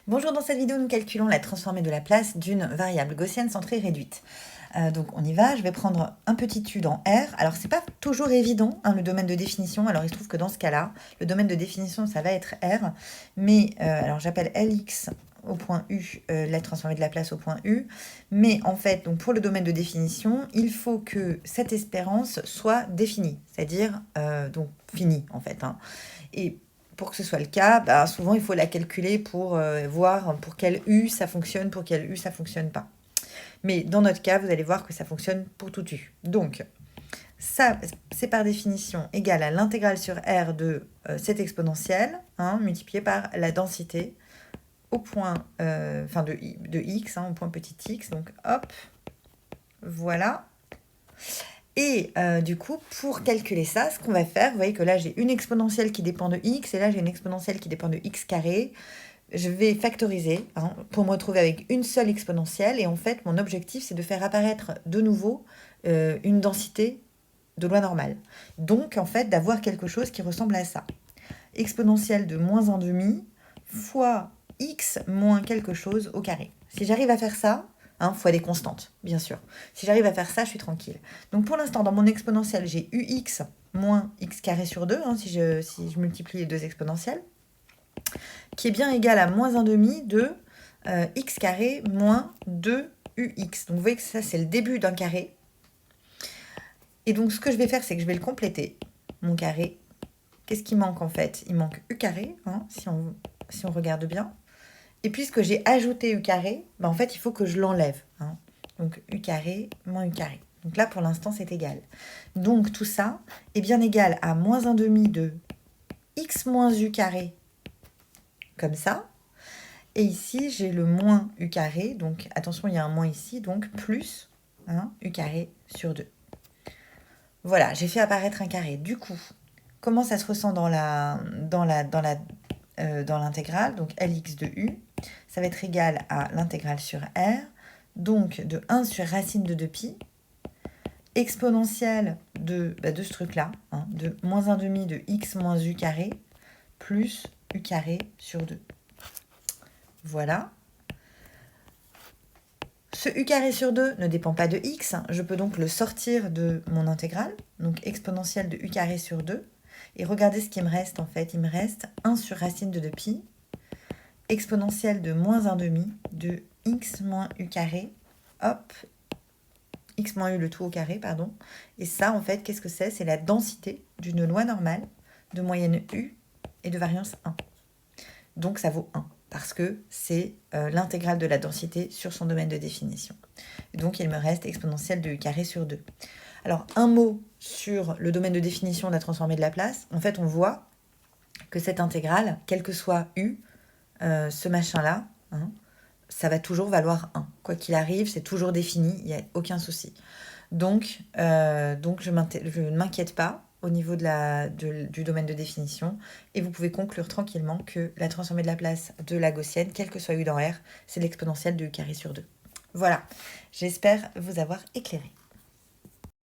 Bonjour, dans cette vidéo, nous calculons la transformée de la place d'une variable gaussienne centrée réduite. Donc on y va, je vais prendre un petit u dans R. Alors c'est pas toujours évident, hein, le domaine de définition. Alors il se trouve que dans ce cas-là, le domaine de définition, ça va être R. Mais alors j'appelle Lx au point U, la transformée de la place au point U. Mais en fait, donc pour le domaine de définition, il faut que cette espérance soit définie, c'est-à-dire donc finie en fait, hein. Et pour que ce soit le cas, bah, souvent il faut la calculer pour voir pour quel U ça fonctionne, pour quel U ça fonctionne pas. Mais dans notre cas, vous allez voir que ça fonctionne pour tout U. Donc, ça, c'est par définition égal à l'intégrale sur R de cette exponentielle, hein, multipliée par la densité au point, de x, hein, au point petit x. Donc, hop, voilà. Et du coup, pour calculer ça, ce qu'on va faire, vous voyez que là, j'ai une exponentielle qui dépend de x, et là, j'ai une exponentielle qui dépend de x carré. Je vais factoriser, hein, pour me retrouver avec une seule exponentielle. Et en fait, mon objectif, c'est de faire apparaître de nouveau une densité de loi normale. Donc, en fait, d'avoir quelque chose qui ressemble à ça. Exponentielle de moins 1/2 fois x moins quelque chose au carré. Si j'arrive à faire ça, hein, fois des constantes, bien sûr. Si j'arrive à faire ça, je suis tranquille. Donc pour l'instant, dans mon exponentielle, j'ai ux moins x carré sur 2, hein, si je multiplie les deux exponentielles, qui est bien égal à moins 1/2 de x carré moins 2ux. Donc vous voyez que ça, c'est le début d'un carré. Et donc ce que je vais faire, c'est que je vais le compléter, mon carré. Qu'est-ce qui manque en fait? Il manque u carré, hein, si on regarde bien. Et puisque j'ai ajouté u carré, bah en fait, il faut que je l'enlève, hein. Donc u carré moins u carré. Donc là, pour l'instant, c'est égal. Donc tout ça est bien égal à moins 1/2 de x moins u carré, comme ça. Et ici, j'ai le moins u carré. Donc attention, il y a un moins ici, donc plus, hein, u carré sur 2. Voilà, j'ai fait apparaître un carré. Du coup, comment ça se ressent dans l'intégrale? Donc Lx de u, ça va être égal à l'intégrale sur R, donc de 1 sur racine de 2pi, exponentielle de ce truc-là, hein, de moins 1/2 de x moins u carré, plus u carré sur 2. Voilà. Ce u carré sur 2 ne dépend pas de x, je peux donc le sortir de mon intégrale, donc exponentielle de u carré sur 2. Et regardez ce qui me reste en fait, il me reste 1 sur racine de 2pi, exponentielle de moins 1/2 de x moins u carré, hop, x moins u le tout au carré, pardon. Et ça, en fait, qu'est-ce que c'est? C'est la densité d'une loi normale de moyenne u et de variance 1. Donc ça vaut 1, parce que c'est l'intégrale de la densité sur son domaine de définition. Et donc il me reste exponentielle de u carré sur 2. Alors un mot sur le domaine de définition de la transformée de Laplace. En fait, on voit que cette intégrale, quel que soit u, ce machin-là, hein, ça va toujours valoir 1. Quoi qu'il arrive, c'est toujours défini, il n'y a aucun souci. Donc je ne m'inquiète pas au niveau du domaine de définition, et vous pouvez conclure tranquillement que la transformée de Laplace de la gaussienne, quel que soit u dans R, c'est l'exponentielle de u carré sur 2. Voilà, j'espère vous avoir éclairé.